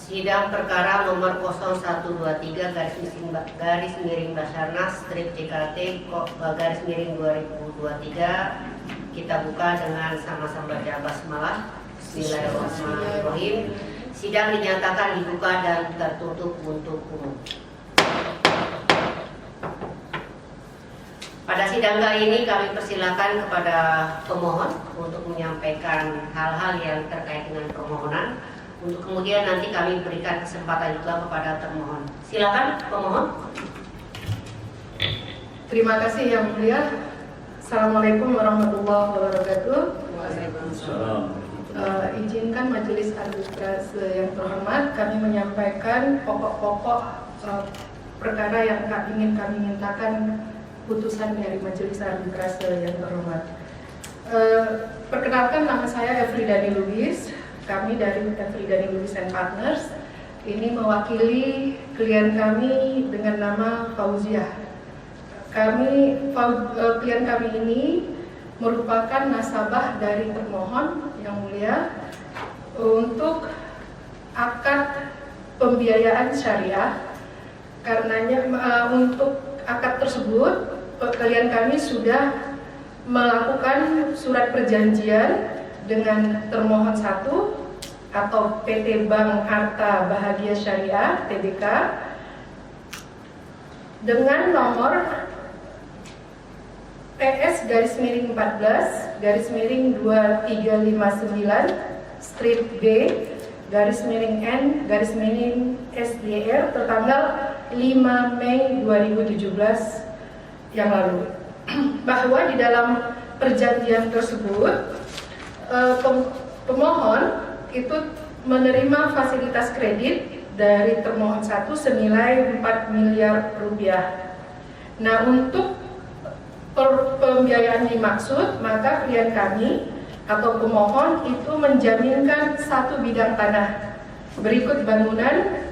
Sidang perkara nomor 0123 garis miring Basarnas strip JKT garis miring 2023 kita buka dengan sama-sama baca basmalah. Bismillahirrahmanirrahim. Sidang dinyatakan dibuka dan tertutup untuk umum. Pada sidang kali ini kami persilakan kepada pemohon untuk menyampaikan hal-hal yang terkait dengan permohonan. Untuk kemudian nanti kami berikan kesempatan juga kepada termohon. Silakan pemohon. Terima kasih Yang Mulia. Assalamualaikum warahmatullahi wabarakatuh. Waalaikumsalam. Izinkan Majelis Arbitrase yang terhormat, kami menyampaikan pokok-pokok perkara yang ingin kami mintakan putusan dari Majelis Arbitrase yang terhormat. Perkenalkan, nama saya Efridani Lubis. Kami dari Efridani Lubis and Partners ini mewakili klien kami dengan nama Fauziah. Klien kami ini merupakan nasabah dari termohon Yang Mulia untuk akad pembiayaan syariah. Karenanya untuk akad tersebut klien kami sudah melakukan surat perjanjian dengan termohon 1 atau PT Bank Harta Bahagia Syariah TBK dengan nomor PS garis miring 14 garis miring 2359 strip B garis miring N garis miring SDR tertanggal 5 Mei 2017 yang lalu, bahwa di dalam perjanjian tersebut pemohon itu menerima fasilitas kredit dari termohon 1 senilai 4 miliar rupiah. Nah, untuk pembiayaan dimaksud, maka klien kami atau pemohon itu menjaminkan satu bidang tanah berikut bangunan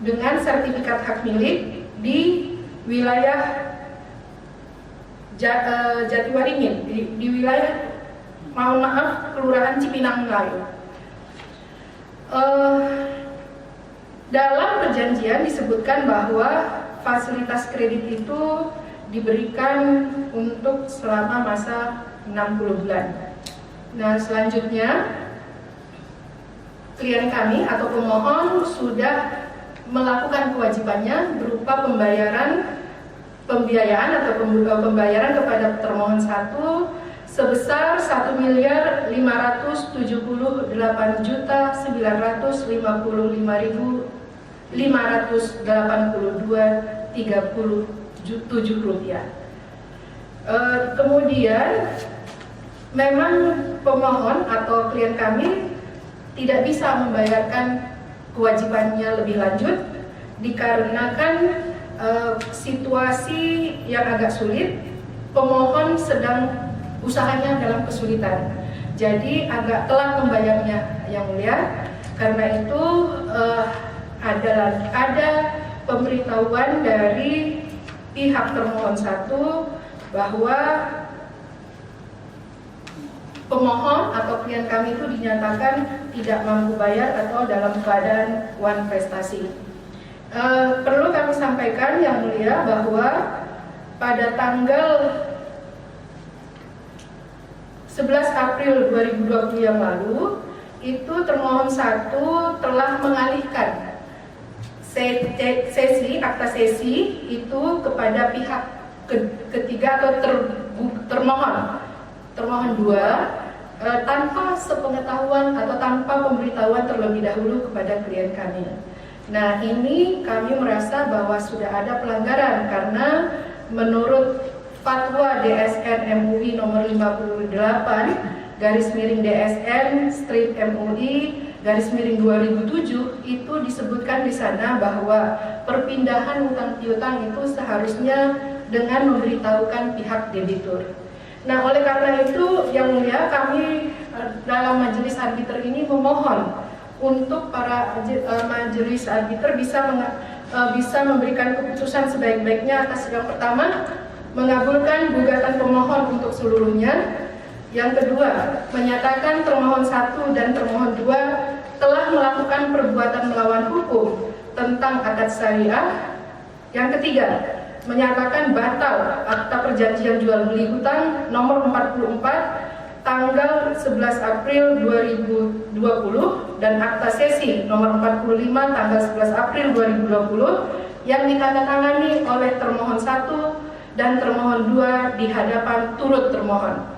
dengan sertifikat hak milik di wilayah Jatiwaringin, di wilayah Kelurahan Cipinang Melayu. Dalam perjanjian disebutkan bahwa fasilitas kredit itu diberikan untuk selama masa 60 bulan. Nah, selanjutnya klien kami atau pemohon sudah melakukan kewajibannya berupa pembiayaan atau pembayaran kepada termohon 1 sebesar 1.579.582.37 rupiah. Kemudian memang pemohon atau klien kami tidak bisa membayarkan kewajibannya lebih lanjut dikarenakan situasi yang agak sulit. Pemohon sedang usahanya dalam kesulitan, jadi agak telat membayarnya Yang Mulia. Karena itu ada pemberitahuan dari pihak termohon 1 bahwa pemohon atau klien kami itu dinyatakan tidak mampu bayar atau dalam keadaan wan prestasi. Perlu kami sampaikan Yang Mulia bahwa pada tanggal 11 April 2020 yang lalu itu termohon 1 telah mengalihkan akta sesi itu kepada pihak ketiga atau termohon 2 tanpa sepengetahuan atau tanpa pemberitahuan terlebih dahulu kepada klien kami. Nah, ini kami merasa bahwa sudah ada pelanggaran karena menurut Fatwa DSN MUI nomor 58 garis miring DSN strip MUI garis miring 2007 itu disebutkan di sana bahwa perpindahan hutang piutang itu seharusnya dengan memberitahukan pihak debitur. Nah, oleh karena itu Yang Mulia, kami dalam majelis arbiter ini memohon untuk para majelis arbiter bisa memberikan keputusan sebaik-baiknya atas yang pertama, mengabulkan gugatan pemohon untuk seluruhnya. Yang kedua, menyatakan termohon 1 dan termohon 2 telah melakukan perbuatan melawan hukum tentang akad syariah. Yang ketiga, menyatakan batal Akta Perjanjian Jual Beli Hutang nomor 44 tanggal 11 April 2020 dan Akta Sesi nomor 45 tanggal 11 April 2020 yang ditandatangani oleh termohon 1 dan termohon 2 di hadapan turut termohon.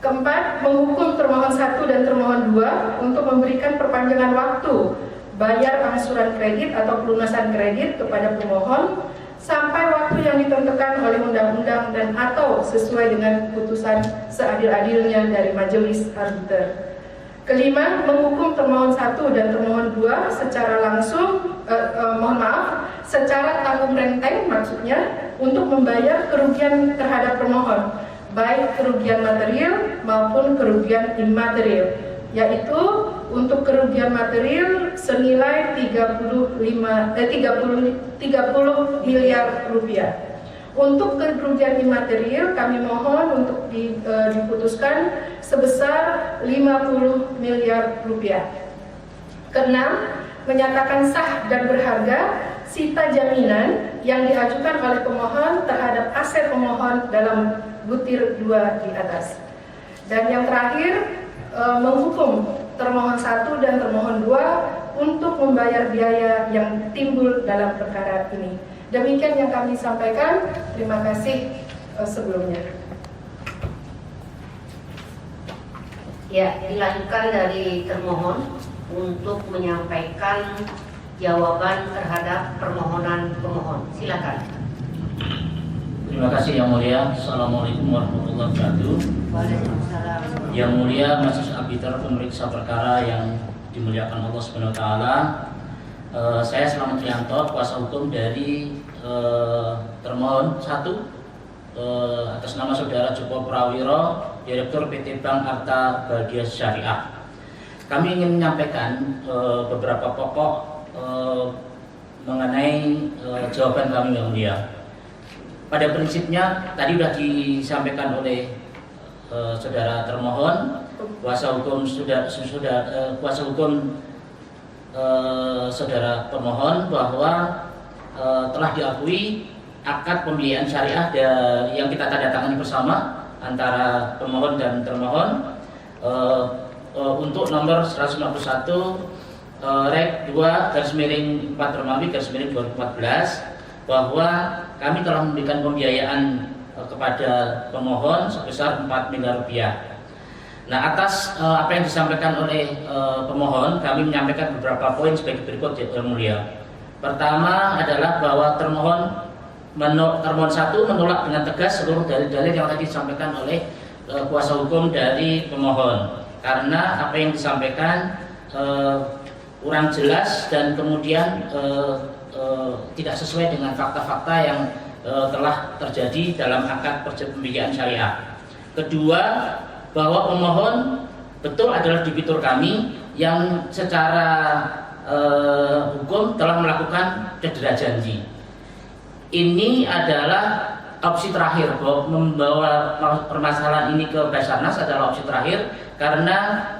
Keempat, menghukum termohon 1 dan termohon 2 untuk memberikan perpanjangan waktu bayar angsuran kredit atau pelunasan kredit kepada pemohon sampai waktu yang ditentukan oleh undang-undang dan atau sesuai dengan putusan seadil-adilnya dari majelis arbiter. Kelima, menghukum termohon 1 dan termohon 2 secara langsung, secara tanggung renteng maksudnya untuk membayar kerugian terhadap pemohon, baik kerugian material maupun kerugian imaterial, yaitu untuk kerugian material senilai 30 miliar rupiah. Untuk kerugian imaterial kami mohon untuk diputuskan sebesar 50 miliar rupiah. Keenam, menyatakan sah dan berharga sita jaminan yang diajukan oleh pemohon terhadap aset pemohon dalam butir 2 di atas. Dan yang terakhir, menghukum termohon 1 dan termohon 2 untuk membayar biaya yang timbul dalam perkara ini. Demikian yang kami sampaikan. Terima kasih sebelumnya. Ya, dilanjutkan dari termohon untuk menyampaikan jawaban terhadap permohonan pemohon. Silakan. Terima kasih Yang Mulia. Assalamualaikum warahmatullahi wabarakatuh. Waalaikumsalam. Yang Mulia Majelis Arbiter pemeriksa perkara yang dimuliakan Allah Subhanahu wa taala. Saya Selamat Rianto, kuasa hukum dari termohon 1 atas nama Saudara Joko Prawiro, Direktur PT Bank Arta Bahagia Syariah. Kami ingin menyampaikan beberapa pokok mengenai jawaban kami Yang Mulia. Pada prinsipnya tadi sudah disampaikan oleh saudara termohon, kuasa hukum kuasa hukum saudara pemohon bahwa telah diakui akad pembiayaan syariah yang kita tanda tangani bersama antara pemohon dan termohon untuk nomor 151 Rek 2/4 2014 bahwa kami telah memberikan pembiayaan kepada pemohon sebesar 4 miliar rupiah. Nah, atas apa yang disampaikan oleh pemohon, kami menyampaikan beberapa poin sebagai berikut, Yang Mulia. Pertama adalah bahwa termohon 1 menolak dengan tegas seluruh dalil-dalil yang tadi disampaikan oleh kuasa hukum dari pemohon, karena apa yang disampaikan kurang jelas dan kemudian tidak sesuai dengan fakta-fakta yang telah terjadi dalam akad pembiayaan syariah. Kedua, bahwa pemohon betul adalah debitur kami yang secara hukum telah melakukan cedera janji. Ini adalah opsi terakhir, bahwa membawa permasalahan ini ke Basarnas adalah opsi terakhir, karena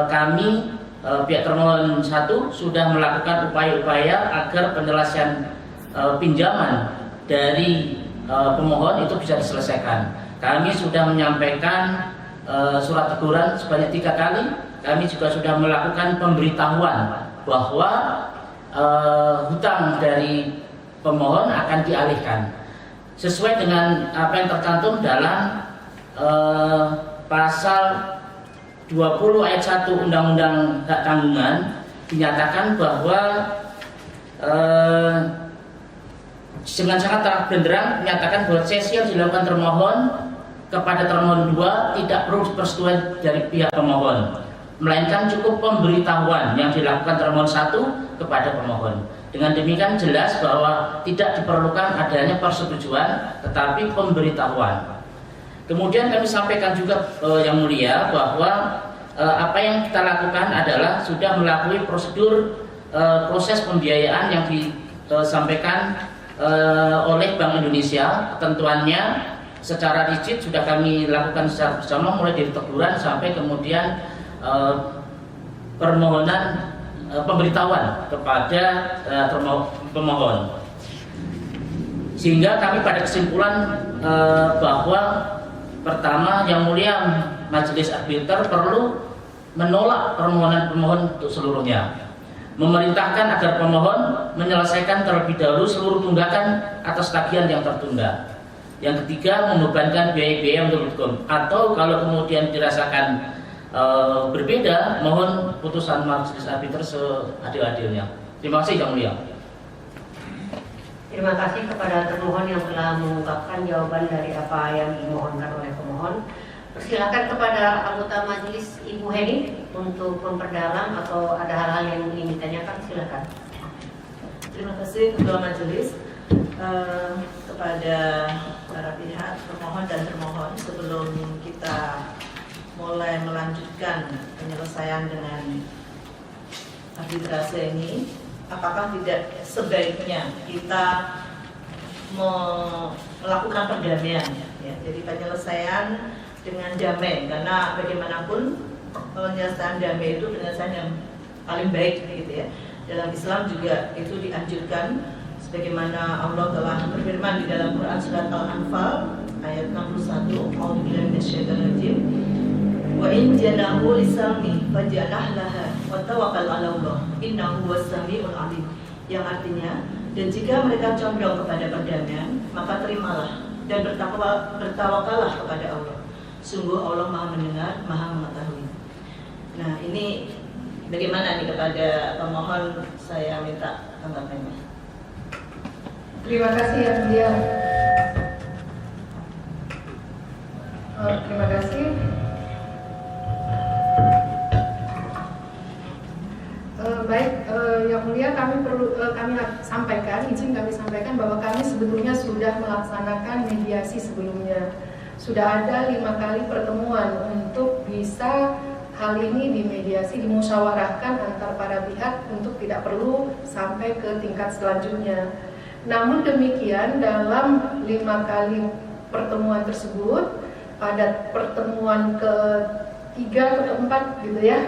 kami pihak termohon 1 sudah melakukan upaya-upaya agar penyelesaian pinjaman dari pemohon itu bisa diselesaikan. Kami sudah menyampaikan surat teguran sebanyak 3 kali. Kami juga sudah melakukan pemberitahuan bahwa hutang dari pemohon akan dialihkan sesuai dengan apa yang tercantum dalam pasal 20 ayat 1 Undang-Undang Hak Tanggungan. Dinyatakan bahwa dengan sangat terang benderang menyatakan bahwa sesi yang dilakukan termohon kepada termohon 2 tidak perlu persetujuan dari pihak pemohon, melainkan cukup pemberitahuan yang dilakukan termohon 1 kepada pemohon. Dengan demikian jelas bahwa tidak diperlukan adanya persetujuan, tetapi pemberitahuan. Kemudian kami sampaikan juga Yang Mulia bahwa apa yang kita lakukan adalah sudah melalui prosedur proses pembiayaan yang disampaikan oleh Bank Indonesia. Ketentuannya secara rigid sudah kami lakukan secara bersama, mulai dari teguran sampai kemudian permohonan pemberitahuan kepada pemohon, sehingga kami pada kesimpulan bahwa pertama, Yang Mulia Majelis Arbiter perlu menolak permohonan pemohon untuk seluruhnya, memerintahkan agar pemohon menyelesaikan terlebih dahulu seluruh tunggakan atas tagihan yang tertunda. Yang ketiga, membebankan biaya-biaya untuk hukum, atau kalau kemudian dirasakan berbeda, mohon putusan Majelis Arbiter seadil-adilnya. Terima kasih Yang Mulia. Terima kasih kepada termohon yang telah mengungkapkan jawaban dari apa yang dimohonkan oleh pemohon. Persilakan kepada anggota majelis Ibu Heni untuk memperdalam atau ada hal-hal yang ingin ditanyakan, silakan. Terima kasih Ketua Majelis. Kepada para pihak pemohon dan termohon, sebelum kita mulai melanjutkan penyelesaian dengan arbitrase ini, apakah tidak sebaiknya kita melakukan perdamaian, ya? Jadi penyelesaian dengan damai, karena bagaimanapun penyelesaian damai itu penyelesaian yang paling baik, gitu ya. Dalam Islam juga itu dianjurkan, sebagaimana Allah telah berfirman di dalam Quran surat Al-Anfal ayat 61, A'udzubillahi minasyaitonirrajim. Wa in janahu lisalmi fajnah laha wa tawakkal 'ala Allah innahu was-sami'ul 'alim. Yang artinya, dan jika mereka condong kepada perdamaian, maka terimalah dan bertawakallah kepada Allah. Sungguh Allah Maha mendengar, Maha mengetahui. Nah, ini bagaimana nih kepada pemohon, saya minta tanggapannya. Terima kasih Yang Mulia. Terima kasih. Baik, Yang Mulia, kami sampaikan, izin kami sampaikan bahwa kami sebetulnya sudah melaksanakan mediasi sebelumnya. Sudah ada 5 kali pertemuan untuk bisa hal ini dimediasi, dimusyawarahkan antar para pihak untuk tidak perlu sampai ke tingkat selanjutnya. Namun demikian, dalam 5 kali pertemuan tersebut, pada pertemuan ke-3 atau ke-4 gitu ya,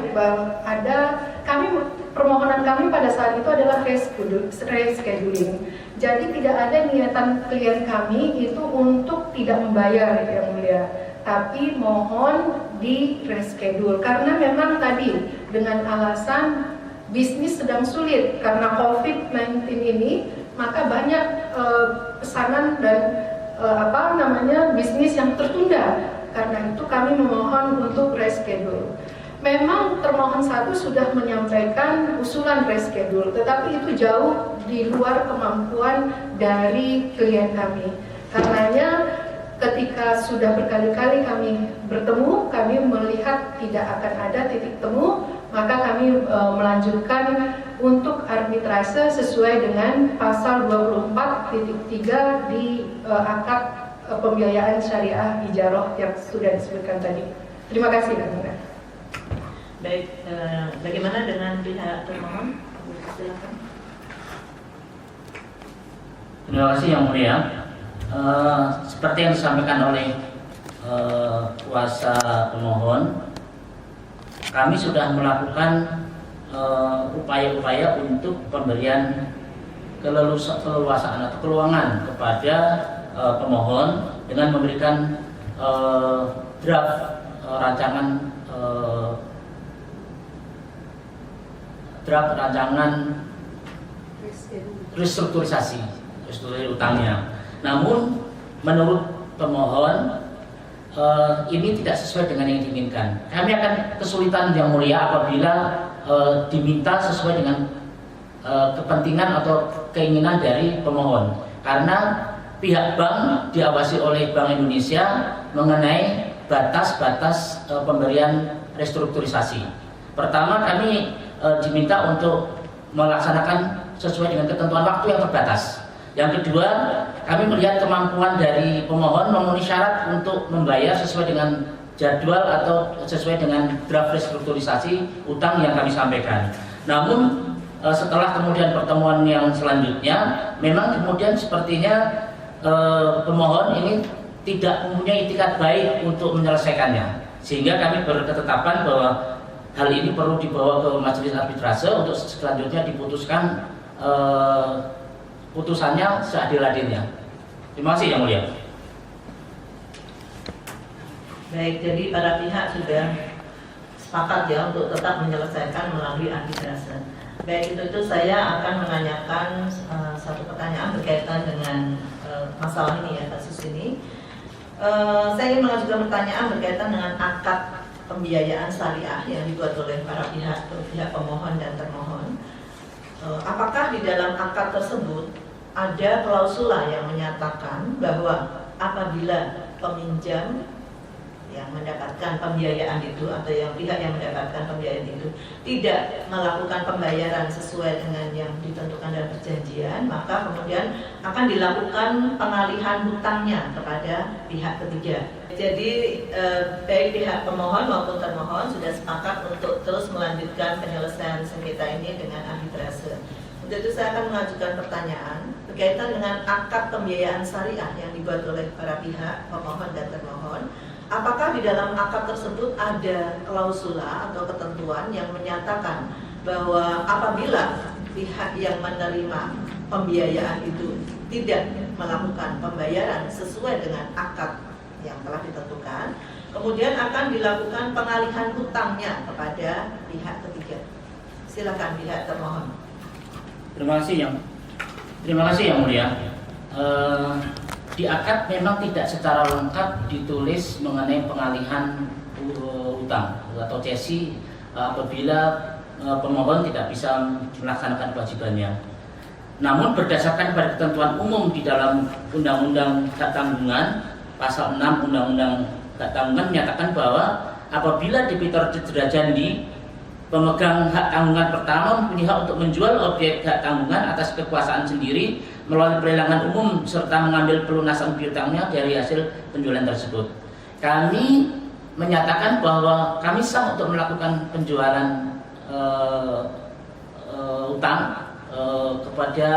permohonan kami pada saat itu adalah rescheduling. Jadi tidak ada niatan klien kami itu untuk tidak membayar, Yang Mulia, tapi mohon di reschedule karena memang tadi dengan alasan bisnis sedang sulit karena COVID-19 ini, maka banyak pesanan dan bisnis yang tertunda. Karena itu kami memohon untuk reschedule. Memang termohon 1 sudah menyampaikan usulan reschedule, tetapi itu jauh di luar kemampuan dari klien kami. Karenanya ketika sudah berkali-kali kami bertemu, kami melihat tidak akan ada titik temu, maka kami melanjutkan untuk arbitrase sesuai dengan pasal 24.3 di akad pembiayaan syariah ijarah yang sudah disebutkan tadi. Terima kasih, Yang Mulia. Baik, bagaimana dengan pihak termohon? Silakan. Terima kasih Yang Mulia. Seperti yang disampaikan oleh kuasa pemohon, kami sudah melakukan upaya-upaya untuk pemberian keleluasaan atau keluangan kepada pemohon dengan memberikan draft rancangan restrukturisasi utangnya. Namun menurut pemohon ini tidak sesuai dengan yang diinginkan. Kami akan kesulitan Yang Mulia apabila diminta sesuai dengan kepentingan atau keinginan dari pemohon, karena pihak bank diawasi oleh Bank Indonesia mengenai batas-batas pemberian restrukturisasi. Pertama, kami diminta untuk melaksanakan sesuai dengan ketentuan waktu yang terbatas. Yang kedua, kami melihat kemampuan dari pemohon memenuhi syarat untuk membayar sesuai dengan jadwal atau sesuai dengan draft restrukturisasi utang yang kami sampaikan. Namun setelah kemudian pertemuan yang selanjutnya, memang kemudian sepertinya pemohon ini tidak mempunyai itikat baik untuk menyelesaikannya, sehingga kami berketetapan bahwa hal ini perlu dibawa ke majelis arbitrase untuk selanjutnya diputuskan putusannya seadil-adilnya. Terima kasih Yang Mulia. Baik, jadi para pihak sudah sepakat ya untuk tetap menyelesaikan melalui arbitrase. Baik, itu saya akan menanyakan satu pertanyaan berkaitan dengan masalah ini ya, kasus ini. Saya ingin mengajukan pertanyaan berkaitan dengan akad pembiayaan syariah yang dibuat oleh para pihak pemohon dan termohon. Apakah di dalam akad tersebut ada klausula yang menyatakan bahwa apabila peminjam yang mendapatkan pembiayaan itu atau yang pihak yang mendapatkan pembiayaan itu tidak melakukan pembayaran sesuai dengan yang ditentukan dalam perjanjian, maka kemudian akan dilakukan pengalihan hutangnya kepada pihak ketiga. Jadi baik pihak pemohon maupun termohon sudah sepakat untuk terus melanjutkan penyelesaian sengketa ini dengan arbitrase. Untuk itu saya akan mengajukan pertanyaan berkaitan dengan akad pembiayaan syariah yang dibuat oleh para pihak pemohon dan termohon. Apakah di dalam akad tersebut ada klausula atau ketentuan yang menyatakan bahwa apabila pihak yang menerima pembiayaan itu tidak melakukan pembayaran sesuai dengan akad yang telah ditentukan, kemudian akan dilakukan pengalihan hutangnya kepada pihak ketiga? Silakan pihak termohon. Terima kasih Yang Mulia. Di akad memang tidak secara lengkap ditulis mengenai pengalihan utang atau cesi apabila pemohon tidak bisa melaksanakan kewajibannya. Namun berdasarkan pada ketentuan umum di dalam Undang-Undang Hak Tanggungan Pasal 6 Undang-Undang Hak Tanggungan menyatakan bahwa apabila debitur cedera jandi, pemegang hak tanggungan pertama mempunyai hak untuk menjual objek hak tanggungan atas kekuasaan sendiri melalui pelelangan umum serta mengambil pelunasan piutangnya dari hasil penjualan tersebut. Kami menyatakan bahwa kami sah untuk melakukan penjualan utang kepada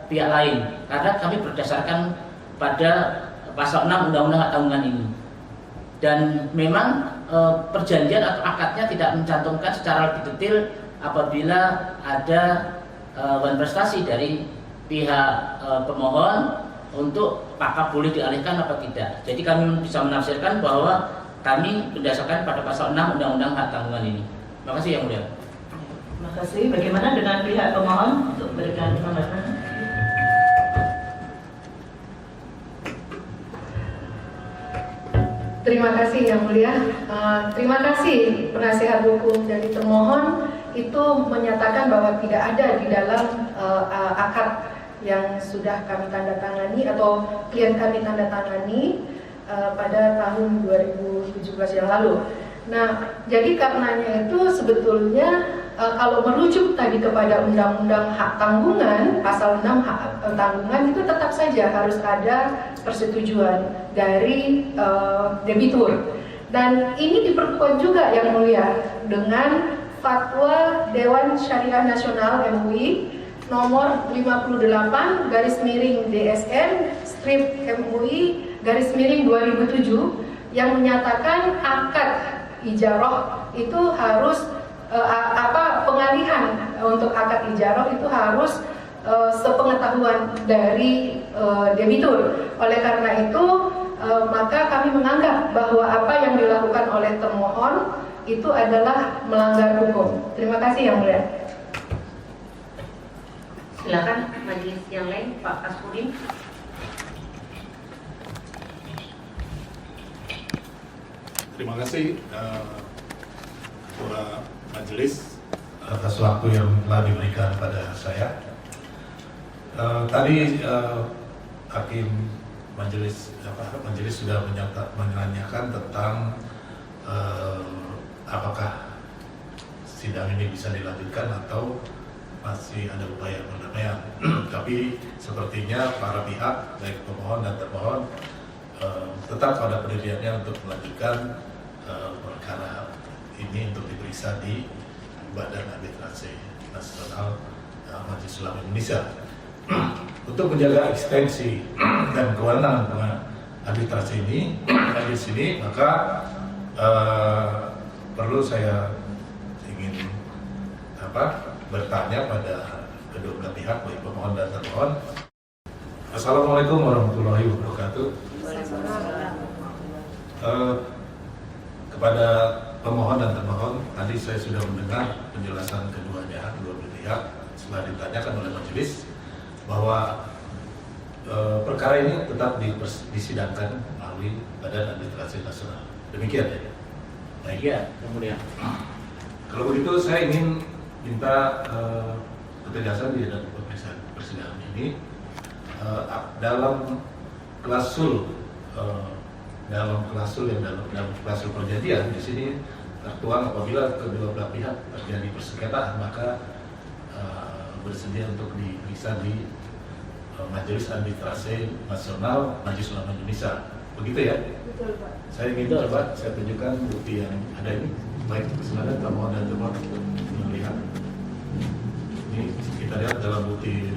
pihak lain karena kami berdasarkan pada pasal 6 Undang-Undang Hak Tanggungan ini. Dan memang perjanjian atau akadnya tidak mencantumkan secara lebih detail apabila ada prestasi dari pihak pemohon untuk apakah boleh dialihkan atau tidak. Jadi kami bisa menafsirkan bahwa kami berdasarkan pada pasal 6 Undang-Undang Hak Tanggungan ini. Terima kasih Yang Mulia. Terima kasih. Bagaimana dengan pihak pemohon untuk memberikan tanggapan? Terima kasih Yang Mulia. Terima kasih penasihat hukum dari termohon itu menyatakan bahwa tidak ada di dalam akad yang sudah kami tanda tangani atau klien kami tanda tangani pada tahun 2017 yang lalu. Nah, jadi karenanya itu sebetulnya kalau merujuk tadi kepada Undang-Undang Hak Tanggungan, Pasal 6 Hak Tanggungan itu tetap saja harus ada persetujuan dari debitur. Dan ini diperkuat juga Yang Mulia dengan Fatwa Dewan Syariah Nasional MUI nomor 58 /DSN/MUI/2007 yang menyatakan akad ijarah itu harus pengalihan untuk akad ijarah itu harus sepengetahuan dari debitur. Oleh karena itu maka kami menganggap bahwa apa yang dilakukan oleh termohon itu adalah melanggar hukum. Terima kasih Yang Mulia. Silakan majelis yang lain, Pak Kasudin. Terima kasih Ketua Majelis atas waktu yang telah diberikan pada saya. Tadi Hakim Majelis sudah menanyakan tentang apakah sidang ini bisa dilanjutkan atau masih ada upaya perdamaian. Tapi sepertinya para pihak baik pemohon dan termohon tetap pada pendiriannya untuk melanjutkan perkara ini untuk diperiksa di Badan Arbitrase Nasional Majelis Ulama Indonesia. Untuk menjaga eksistensi dan kewenangan arbitrase ini, majelis ini, maka perlu saya ingin bertanya pada kedua belah pihak, baik pemohon dan termohon. Assalamualaikum warahmatullahi wabarakatuh. Kepada pemohon dan termohon, tadi saya sudah mendengar penjelasan kedua belah pihak setelah ditanyakan oleh majelis bahwa perkara ini tetap disidangkan melalui Badan Administrasi Nasional. Demikian ya? Baik. Ya, kemudian. Kalau begitu saya ingin minta ketegasan di dalam persidangan ini dalam klausul dalam klausul perjanjian di sini tertuang apabila kedua belah pihak terjadi persengketaan maka bersedia untuk diperiksa di Majelis Administrasi Nasional Majelis Ulama Indonesia. Begitu ya? Betul, Pak. Saya ingin coba saya tunjukkan bukti yang ada ini. Baik, silakan termohon dan termohon untuk melihat. Ini kita lihat dalam bukti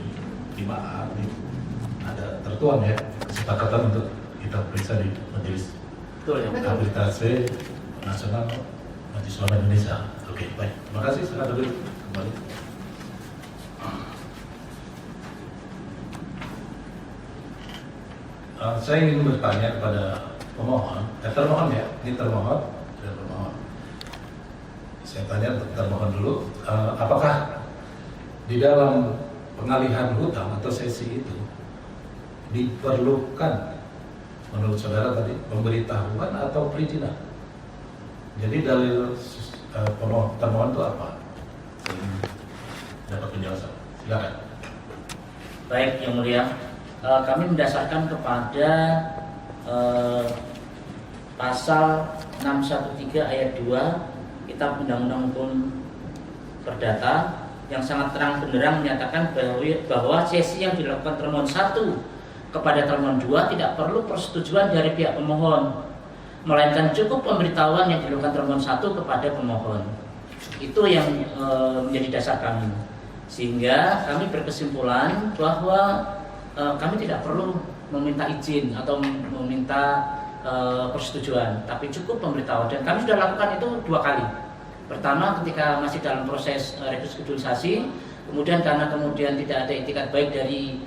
5A ini ada tertuang ya kesepakatan untuk kita periksa di Majelis Administrasi Nasional Majelis Ulama Indonesia. Oke, baik. Terima kasih. Silakan dulu kembali. Saya ingin bertanya kepada pemohon, termohon ya, ini termohon dan pemohon. Saya tanya termohon dulu, apakah di dalam pengalihan hutang atau sesi itu diperlukan menurut saudara tadi pemberitahuan atau perizinan? Jadi dalil termohon itu apa? Dapat penjelasan. Silakan. Baik, Yang Mulia. Kami mendasarkan kepada pasal 613 ayat 2 Kitab Undang-Undang Hukum Perdata yang sangat terang benderang menyatakan bahwa sesi yang dilakukan termohon 1 kepada termohon 2 tidak perlu persetujuan dari pihak pemohon, melainkan cukup pemberitahuan yang dilakukan termohon 1 kepada pemohon. Itu yang menjadi dasar kami, sehingga kami berkesimpulan bahwa kami tidak perlu meminta izin atau meminta persetujuan, tapi cukup pemberitahuan. Dan kami sudah lakukan itu 2 kali. Pertama ketika masih dalam proses restrukturisasi, kemudian karena kemudian tidak ada itikat baik dari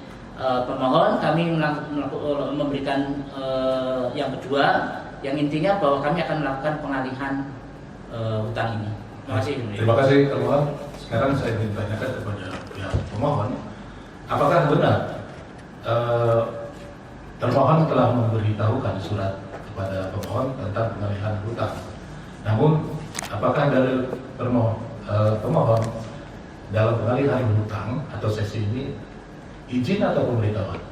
pemohon, kami memberikan yang kedua, yang intinya bahwa kami akan melakukan pengalihan hutang ini. Terima kasih. Terima kasih termohon. Sekarang saya ingin tanyakan kepada pihak pemohon, apakah benar termohon telah memberitahukan surat kepada pemohon tentang pengalihan hutang. Namun, apakah dari pemohon dalam pengalihan hutang atau sesi ini izin atau pemberitahuan?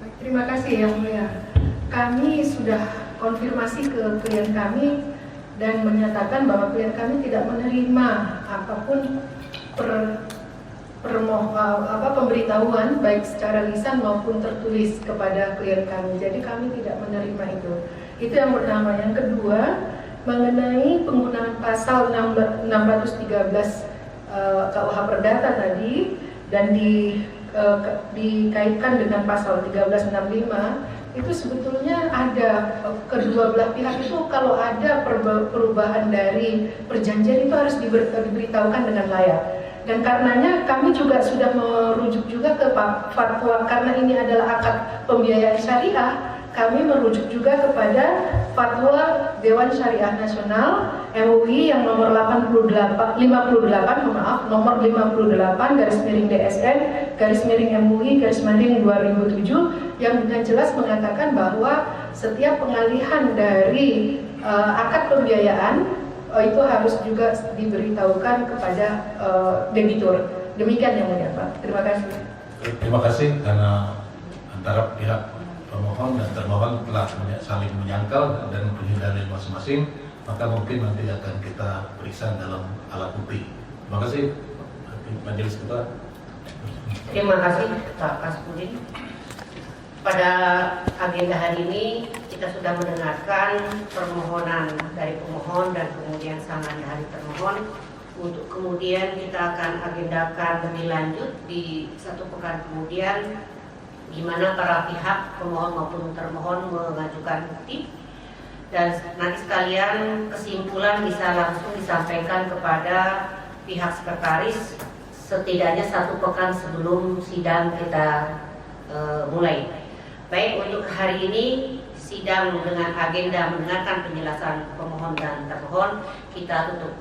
Baik, terima kasih Yang Mulia. Kami sudah konfirmasi ke klien kami dan menyatakan bahwa klien kami tidak menerima apapun pemberitahuan baik secara lisan maupun tertulis kepada klien kami. Jadi kami tidak menerima itu. Itu yang pertama. Yang kedua, mengenai penggunaan pasal 613 KUH Perdata tadi dan dikaitkan dengan pasal 1365, itu sebetulnya ada kedua belah pihak itu kalau ada perubahan dari perjanjian itu harus diberitahukan dengan layak. Dan karenanya kami juga sudah merujuk juga ke fatwa, karena ini adalah akad pembiayaan syariah, kami merujuk juga kepada fatwa Dewan Syariah Nasional MUI yang nomor 58/DSN/MUI/2007 yang dengan jelas mengatakan bahwa setiap pengalihan dari akad pembiayaan itu harus juga diberitahukan kepada debitur. Demikian Yang Mulia, Pak. Terima kasih. Terima kasih karena antara pihak pemohon dan termohon telah saling menyangkal dan mempunyai dalil masing-masing, maka mungkin nanti akan kita periksa dalam alat bukti. Terima kasih Majelis Ketua. Terima kasih Pak Kasbudin. Pada agenda hari ini kita sudah mendengarkan permohonan dari pemohon dan kemudian sangat dari termohon. Untuk kemudian kita akan agendakan lebih lanjut di 1 pekan kemudian, di mana para pihak pemohon maupun termohon mengajukan bukti. dan nanti sekalian kesimpulan bisa langsung disampaikan kepada pihak sekretaris setidaknya 1 pekan sebelum sidang kita mulai. Baik, untuk hari ini sidang dengan agenda mendengarkan penjelasan pemohon dan termohon kita tutup.